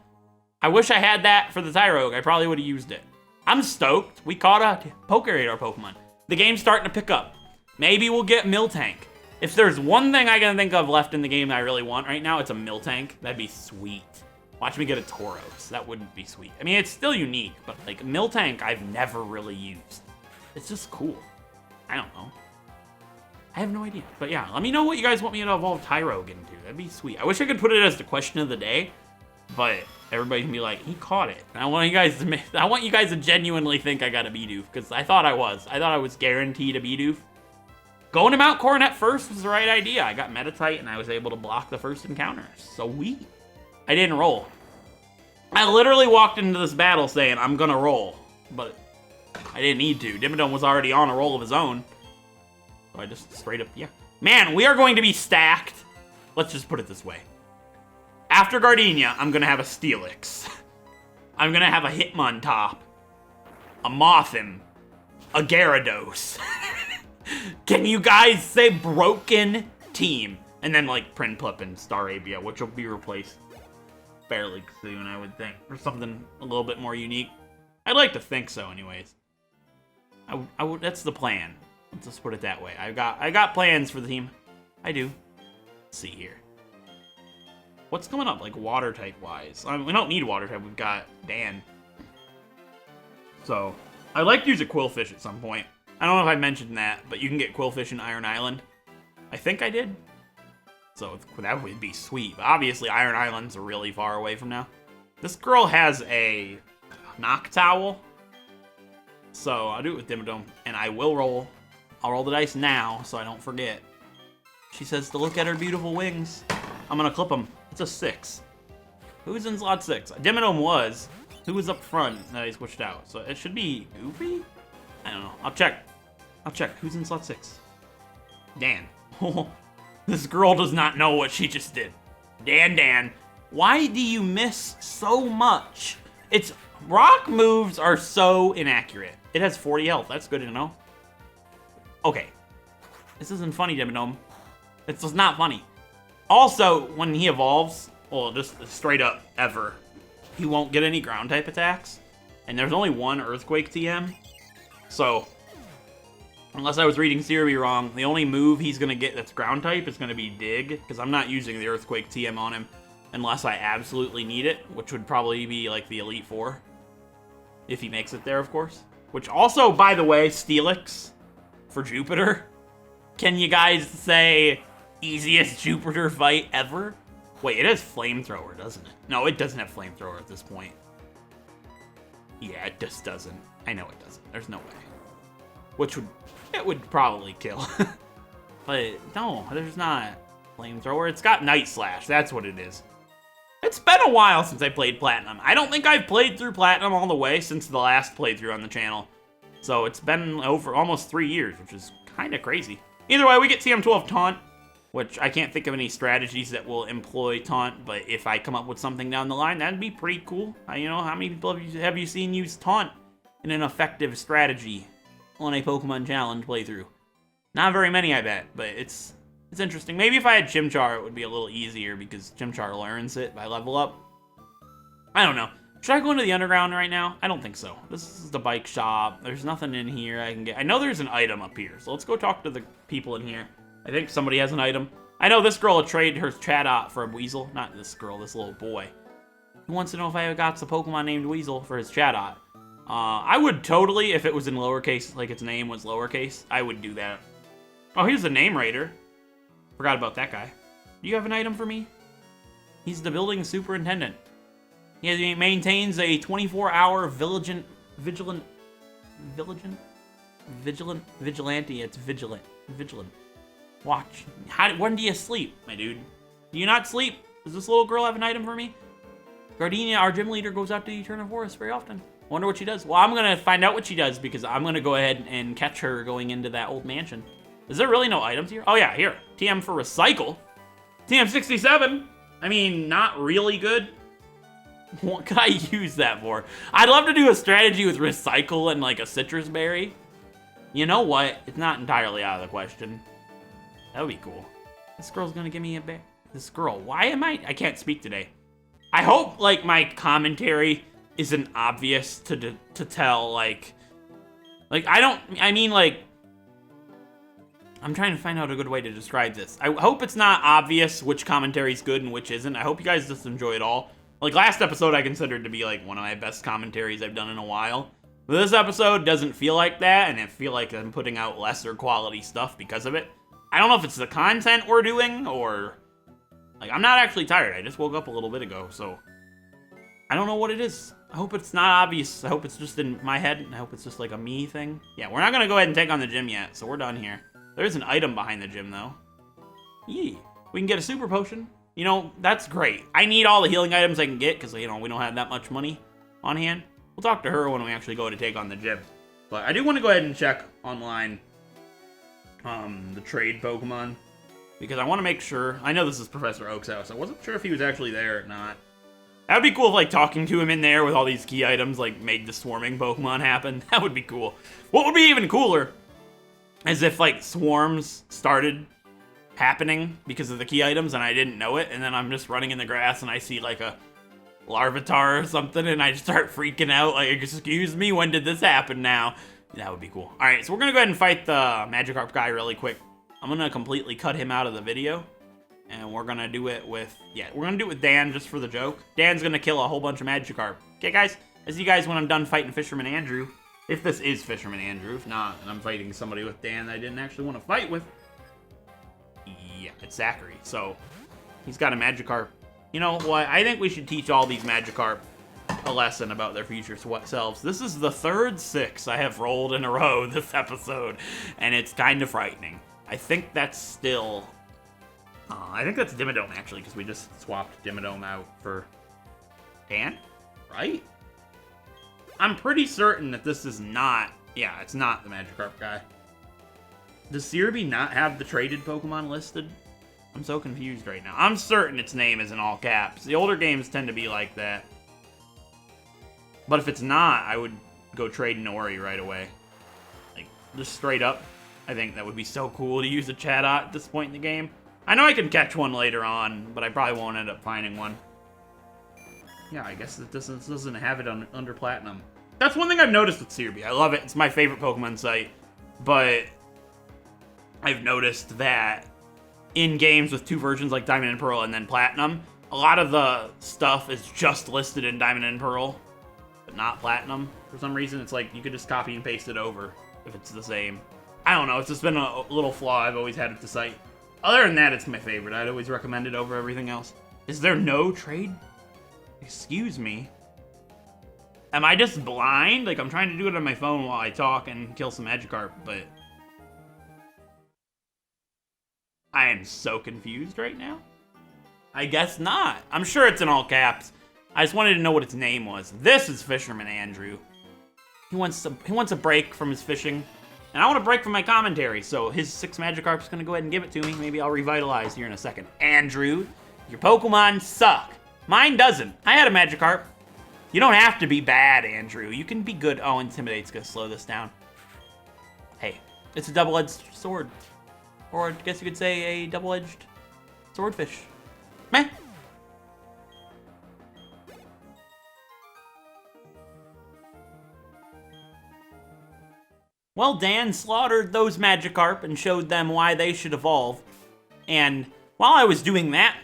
I wish I had that for the Tyrogue. I probably would have used it. I'm stoked. We caught a PokéRadar Pokemon. The game's starting to pick up. Maybe we'll get Miltank. If there's one thing I can think of left in the game that I really want right now, it's a Miltank. That'd be sweet. Watch me get a Tauros. That wouldn't be sweet. I mean, it's still unique, but like Miltank I've never really used. It's just cool. I don't know. I have no idea. But yeah, let me know what you guys want me to evolve Tyrogue into. That'd be sweet. I wish I could put it as the question of the day, but everybody can be like, he caught it. And I want you guys to genuinely think I got a Bidoof, because I thought I was. I thought I was guaranteed a Bidoof. Going to Mount Coronet first was the right idea. I got Meditite and I was able to block the first encounter. Sweet. I didn't roll. I literally walked into this battle saying, I'm gonna roll. But I didn't need to. Dimmadome was already on a roll of his own. So I just straight up, yeah. Man, we are going to be stacked. Let's just put it this way. After Gardenia, I'm gonna have a Steelix. I'm gonna have a Hitmontop. A Mothim. A Gyarados. Can you guys say broken team? And then like Prinplup and Staravia, which will be replaced fairly soon, I would think. Or something a little bit more unique. I'd like to think so anyways. I would, that's the plan. Let's just put it that way. I got plans for the team. I do. Let's see here. What's coming up, like water type wise? We don't need water type. We've got Dan. So I'd like to use a Quillfish at some point. I don't know if I mentioned that, but you can get Quillfish in Iron Island. I think I did. So that would be sweet. But obviously, Iron Island's really far away from now. This girl has a Noctowl. So I'll do it with Dimmadome, and I will roll. I'll roll the dice now, so I don't forget. She says to look at her beautiful wings. I'm gonna clip them. It's a 6. Who's in slot 6? Dimmadome was. Who was up front that I switched out? So it should be Goofy? I don't know. I'll check. Who's in slot 6? Dan. This girl does not know what she just did. Dan. Why do you miss so much? Rock moves are so inaccurate. It has 40 health. That's good to know. Okay. This isn't funny, Dimmadome. It's just not funny. Also, when he evolves, well, just straight up ever, he won't get any ground type attacks. And there's only one Earthquake TM. So, unless I was reading theory wrong, the only move he's going to get that's ground type is going to be Dig, because I'm not using the Earthquake TM on him unless I absolutely need it, which would probably be like the Elite Four. If he makes it there, of course. Which also, by the way, Steelix for Jupiter. Can you guys say easiest Jupiter fight ever? Wait, it has Flamethrower, doesn't it? No, it doesn't have Flamethrower at this point. Yeah, it just doesn't. I know it doesn't. There's no way. It would probably kill. But no, there's not Flamethrower. It's got Night Slash. That's what it is. It's been a while since I played Platinum. I don't think I've played through Platinum all the way since the last playthrough on the channel. So it's been over almost 3 years, which is kind of crazy. Either way, we get TM12 Taunt, which I can't think of any strategies that will employ Taunt, but if I come up with something down the line, that'd be pretty cool. You know, how many people have you seen use Taunt in an effective strategy on a Pokemon Challenge playthrough? Not very many, I bet, but it's interesting. Maybe if I had Chimchar, it would be a little easier because Chimchar learns it by level up. I don't know. Should I go into the underground right now? I don't think so. This is the bike shop. There's nothing in here I can get. I know there's an item up here, so let's go talk to the people in here. I think somebody has an item. I know this girl will trade her Chatot for a Weasel. Not this girl, this little boy. Who wants to know if I got the Pokemon named Weasel for his Chatot? I would totally, if it was in lowercase, like its name was lowercase, I would do that. Oh, here's the Name Raider. Forgot about that guy. Do you have an item for me? He's the building superintendent. He maintains a 24-hour vigilante. It's vigilant. Watch. When do you sleep, my dude? Do you not sleep? Does this little girl have an item for me? Gardenia, our gym leader, goes out to Eterna Forest very often. Wonder what she does. Well, I'm gonna find out what she does because I'm gonna go ahead and catch her going into that old mansion. Is there really no items here? Oh yeah, here. TM for Recycle. TM 67. I mean, not really good. What could I use that for? I'd love to do a strategy with Recycle and like a Citrus Berry. You know what? It's not entirely out of the question. That would be cool. This girl's gonna give me a bear. This girl, why am I can't speak today. I hope like my commentary isn't obvious to tell like I'm trying to find out a good way to describe this. I hope it's not obvious which commentary is good and which isn't. I hope you guys just enjoy it all. Like last episode I considered to be like one of my best commentaries I've done in a while. But this episode doesn't feel like that, and I feel like I'm putting out lesser quality stuff because of it. I don't know if it's the content we're doing or like I'm not actually tired. I just woke up a little bit ago, so I don't know what it is. I hope it's not obvious. I hope it's just in my head, and I hope it's just like a me thing. Yeah, we're not gonna go ahead and take on the gym yet, so we're done here. There's an item behind the gym, though. Yee. We can get a super potion. You know, that's great. I need all the healing items I can get because, you know, we don't have that much money on hand. We'll talk to her when we actually go to take on the gym. But I do want to go ahead and check online the trade Pokemon because I want to make sure. I know this is Professor Oak's house. I wasn't sure if he was actually there or not. That would be cool if, like, talking to him in there with all these key items, like, made the swarming Pokemon happen. That would be cool. What would be even cooler is if, like, swarms started happening because of the key items and I didn't know it, and then I'm just running in the grass and I see, like, a Larvitar or something, and I start freaking out, like, excuse me, when did this happen now? That would be cool. Alright, so we're gonna go ahead and fight the Magikarp guy really quick. I'm gonna completely cut him out of the video. And we're gonna do it with, we're gonna do it with Dan just for the joke. Dan's gonna kill a whole bunch of Magikarp. Okay, guys, I'll see you guys when I'm done fighting Fisherman Andrew. If this is Fisherman Andrew. If not, and I'm fighting somebody with Dan that I didn't actually want to fight with. Yeah, it's Zachary. So, he's got a Magikarp. You know what? I think we should teach all these Magikarp a lesson about their future selves. This is the third 6 I have rolled in a row this episode. And it's kind of frightening. I think that's still... I think that's Dimmadome, actually, because we just swapped Dimmadome out for Dan, right? I'm pretty certain that this is not... Yeah, it's not the Magikarp guy. Does Searby not have the traded Pokemon listed? I'm so confused right now. I'm certain its name is in all caps. The older games tend to be like that. But if it's not, I would go trade Nori right away. Like, just straight up. I think that would be so cool to use a Chatot at this point in the game. I know I can catch one later on, but I probably won't end up finding one. Yeah, I guess this doesn't have it under Platinum. That's one thing I've noticed with Searby. I love it. It's my favorite Pokemon site. But I've noticed that in games with 2 versions like Diamond and Pearl and then Platinum, a lot of the stuff is just listed in Diamond and Pearl, but not Platinum. For some reason, it's like you could just copy and paste it over if it's the same. I don't know. It's just been a little flaw I've always had with the site. Other than that, it's my favorite. I'd always recommend it over everything else. Is there no trade? Excuse me. Am I just blind? Like, I'm trying to do it on my phone while I talk and kill some Magikarp, but... I am so confused right now. I guess not. I'm sure it's in all caps. I just wanted to know what its name was. This is Fisherman Andrew. He wants a break from his fishing. And I want a break from my commentary, so his 6 Magikarp's gonna go ahead and give it to me. Maybe I'll revitalize here in a second. Andrew, your Pokemon suck. Mine doesn't. I had a Magikarp. You don't have to be bad, Andrew. You can be good. Oh, Intimidate's gonna slow this down. Hey, it's a double-edged sword. Or I guess you could say a double-edged swordfish. Meh. Well, Dan slaughtered those Magikarp and showed them why they should evolve. And while I was doing that,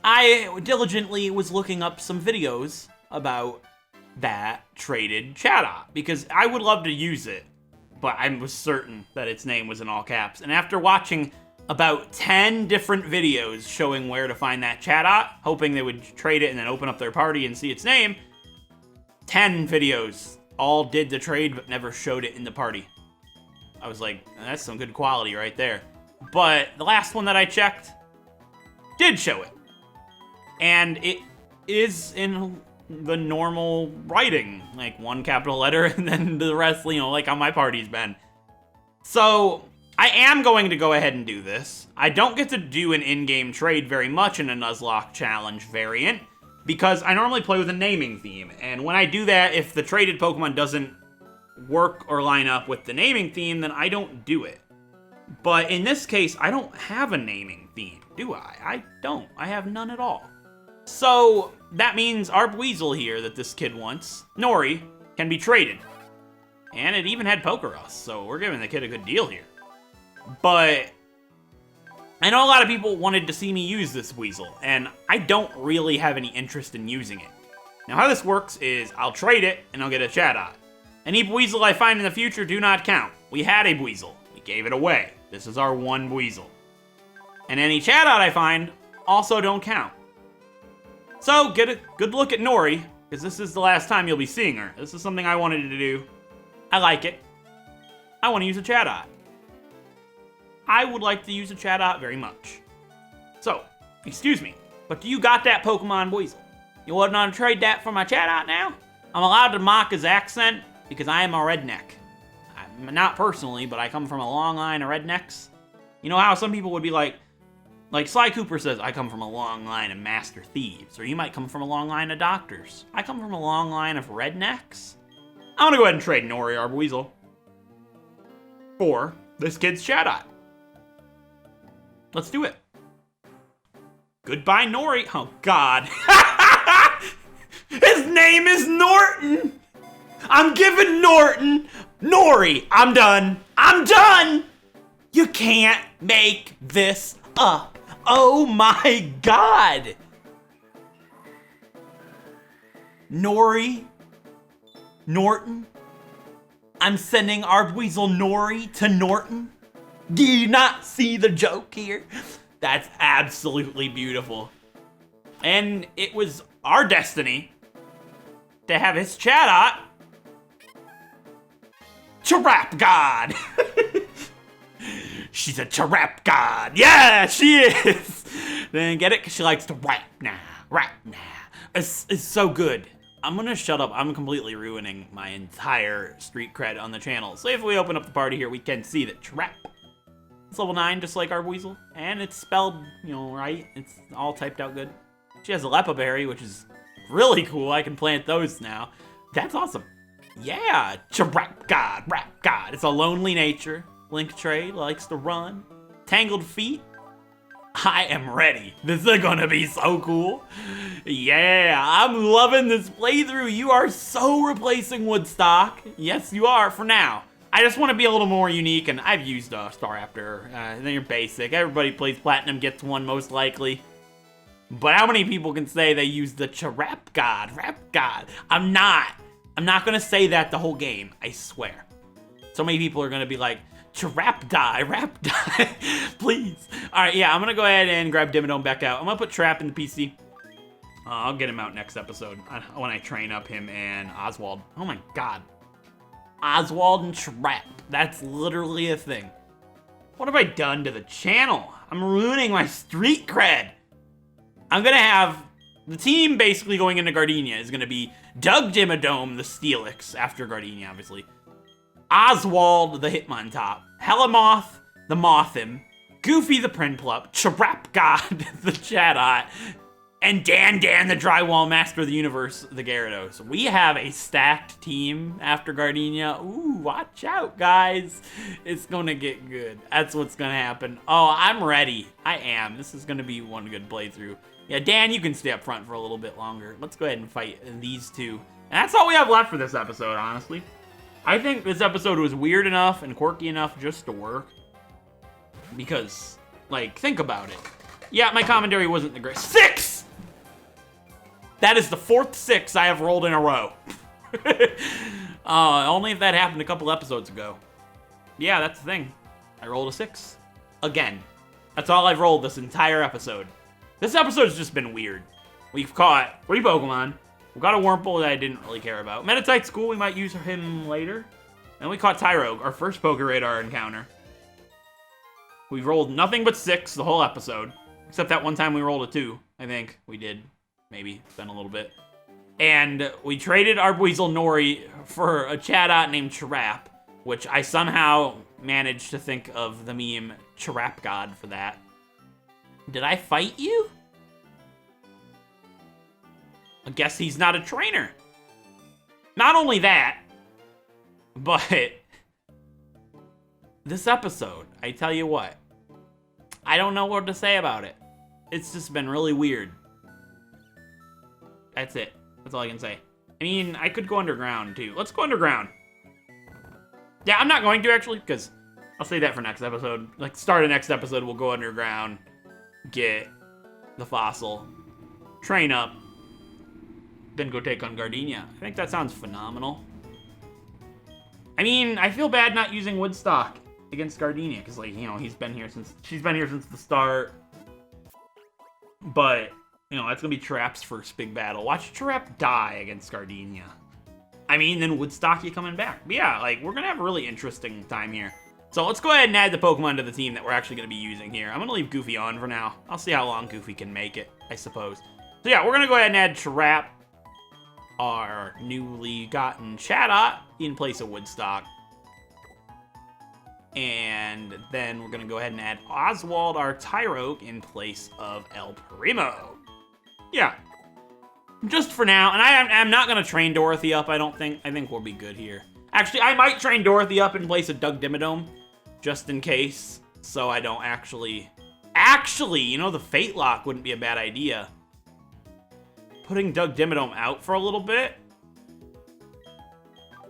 I diligently was looking up some videos about that traded Chatot, because I would love to use it, but I was certain that its name was in all caps. And after watching about 10 different videos showing where to find that Chatot, hoping they would trade it and then open up their party and see its name, 10 videos all did the trade but never showed it in the party. I was like, that's some good quality right there. But the last one that I checked did show it. And it is in the normal writing, like 1 capital letter and then the rest, you know, like how my party's been. So I am going to go ahead and do this. I don't get to do an in-game trade very much in a Nuzlocke challenge variant because I normally play with a naming theme. And when I do that, if the traded Pokemon doesn't work or line up with the naming theme, then I don't do it. But in this case, I don't have a naming theme, do I? I don't. I have none at all. So that means our Weasel here that this kid wants, Nori, can be traded. And it even had Pokerus, so we're giving the kid a good deal here. But I know a lot of people wanted to see me use this Weasel, and I don't really have any interest in using it. Now how this works is I'll trade it and I'll get a Chatot. Any Weasel I find in the future do not count. We had a Weasel. We gave it away. This is our one Weasel. And any Chatot I find also don't count. So get a good look at Nori, because this is the last time you'll be seeing her. This is something I wanted to do. I like it. I want to use a Chatot. I would like to use a Chatot very much. So, excuse me, but do you got that Pokemon Weasel? You wouldn't want to trade that for my Chatot now? I'm allowed to mock his accent because I am a redneck. Not personally, but I come from a long line of rednecks. You know how some people would be like Sly Cooper says, I come from a long line of master thieves, or you might come from a long line of doctors. I come from a long line of rednecks. I'm gonna go ahead and trade Nori, our Weasel, for this kid's Chatot. Let's do it. Goodbye, Nori. Oh, God. His name is Norton. I'm giving Norton Nori. I'm done. I'm done. You can't make this up. Oh, my God. Nori. Norton. I'm sending our Weasel Nori to Norton. Do you not see the joke here? That's absolutely beautiful. And it was our destiny to have his Chatot Trap God. She's a trap god. Yeah, she is. Then get it? Because she likes to rap now. It's so good. I'm gonna shut up. I'm completely ruining my entire street cred on the channel. So if we open up the party here, we can see that Trap. It's level 9, just like our Weasel. And it's spelled, right. It's all typed out good. She has a Lepa Berry, which is really cool. I can plant those now. That's awesome. Yeah, Rap God. It's a lonely nature. Link Trade likes to run. Tangled Feet. I am ready. This is gonna be so cool. Yeah, I'm loving this playthrough. You are so replacing Woodstock. Yes, you are for now. I just want to be a little more unique, and I've used Staraptor. They're basic. Everybody plays Platinum, gets one most likely. But how many people can say they use the Rap God? I'm not gonna say that the whole game, I swear. So many people are gonna be like, rap die, please. All right, yeah, I'm gonna go ahead and grab Dimmadome back out. I'm gonna put Trap in the PC. I'll get him out next episode when I train up him and Oswald. Oh my God. Oswald and Trap. That's literally a thing. What have I done to the channel? I'm ruining my street cred. I'm gonna have the team basically going into Gardenia is gonna be Doug Dimmadome, the Steelix, after Gardenia, obviously. Oswald, the Hitmontop. Helamoth, the Mothim. Goofy, the Prinplup. Trap God, the Chatot. And Dan, the Drywall Master of the Universe, the Gyarados. We have a stacked team after Gardenia. Ooh, watch out, guys. It's gonna get good. That's what's gonna happen. Oh, I'm ready. I am. This is gonna be one good playthrough. Yeah, Dan, you can stay up front for a little bit longer. Let's go ahead and fight these two. And that's all we have left for this episode, honestly. I think this episode was weird enough and quirky enough just to work. Because, think about it. Yeah, my commentary wasn't the greatest. 6! That is the 4th 6 I have rolled in a row. Only if that happened a couple episodes ago. Yeah, that's the thing. I rolled a 6. Again. That's all I've rolled this entire episode. This episode's just been weird. We've caught 3 Pokemon. We got a Wurple that I didn't really care about. Meditite's cool, we might use him later. And we caught Tyrogue, our first PokéRadar encounter. We've rolled nothing but 6 the whole episode. Except that one time we rolled a 2, I think. We did. Maybe. It's been a little bit. And we traded our Weasel Nori for a Chatot named Trap, which I somehow managed to think of the meme Trap God for that. Did I fight you? I guess he's not a trainer. Not only that, but this episode, I tell you what, I don't know what to say about it. It's just been really weird. That's it. That's all I can say. I mean, I could go underground too. Let's go underground. Yeah, I'm not going to actually, because I'll say that for next episode. Start of next episode, we'll go underground, get the fossil, train up, then go take on Gardenia. I think that sounds phenomenal. I mean, I feel bad not using Woodstock against Gardenia, because, she's been here since the start. But, that's gonna be Trap's first big battle. Watch Trap die against Gardenia. I mean, then Woodstock, you coming back. But yeah, we're gonna have a really interesting time here. So let's go ahead and add the Pokemon to the team that we're actually going to be using here. I'm going to leave Goofy on for now. I'll see how long Goofy can make it, I suppose. So yeah, we're going to go ahead and add Trap, our newly gotten Chatot, in place of Woodstock. And then we're going to go ahead and add Oswald, our Tyrogue, in place of El Primo. Yeah. Just for now. And I'm not going to train Dorothy up, I don't think. I think we'll be good here. Actually, I might train Dorothy up in place of Doug Dimmadome, just in case. So I don't actually... Actually, you know, the FateLocke wouldn't be a bad idea. Putting Doug Dimmadome out for a little bit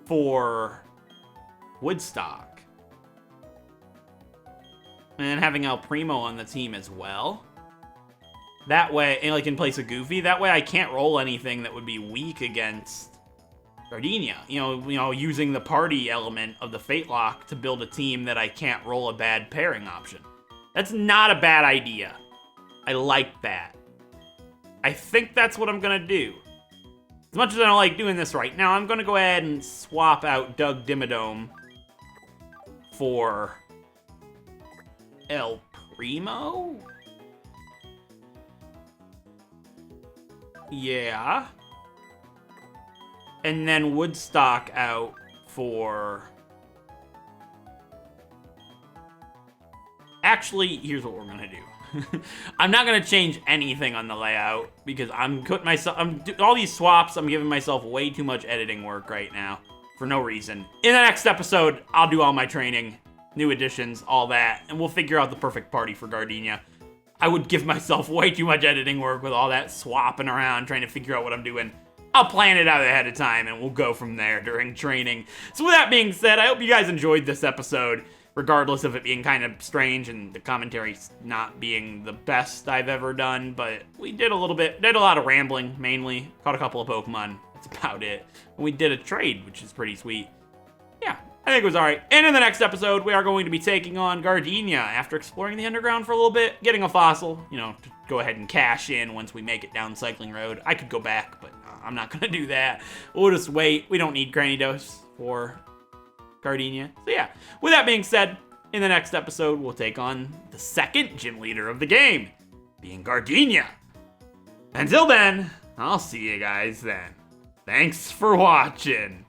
for Woodstock. And having El Primo on the team as well. That way, and like in place of Goofy, that way I can't roll anything that would be weak against Gardenia. You know, using the party element of the FateLocke to build a team that I can't roll a bad pairing option. That's not a bad idea. I like that. I think that's what I'm gonna do. As much as I don't like doing this right now, I'm gonna go ahead and swap out Doug Dimmadome for El Primo? Yeah. And then Woodstock out for... Actually, here's what we're gonna do. I'm not gonna change anything on the layout because I'm putting myself... all these swaps, I'm giving myself way too much editing work right now for no reason. In the next episode, I'll do all my training. New additions, all that, and we'll figure out the perfect party for Gardenia. I would give myself way too much editing work with all that swapping around, trying to figure out what I'm doing. I'll plan it out ahead of time, and we'll go from there during training. So with that being said, I hope you guys enjoyed this episode, regardless of it being kind of strange and the commentary not being the best I've ever done, but we did a lot of rambling, mainly. Caught a couple of Pokemon, that's about it. And we did a trade, which is pretty sweet. Yeah. I think it was alright. And in the next episode, we are going to be taking on Gardenia after exploring the underground for a little bit, getting a fossil, you know, to go ahead and cash in once we make it down Cycling Road. I could go back, but I'm not going to do that. We'll just wait. We don't need Granidos for Gardenia. So yeah, with that being said, in the next episode, we'll take on the second gym leader of the game, being Gardenia. Until then, I'll see you guys then. Thanks for watching.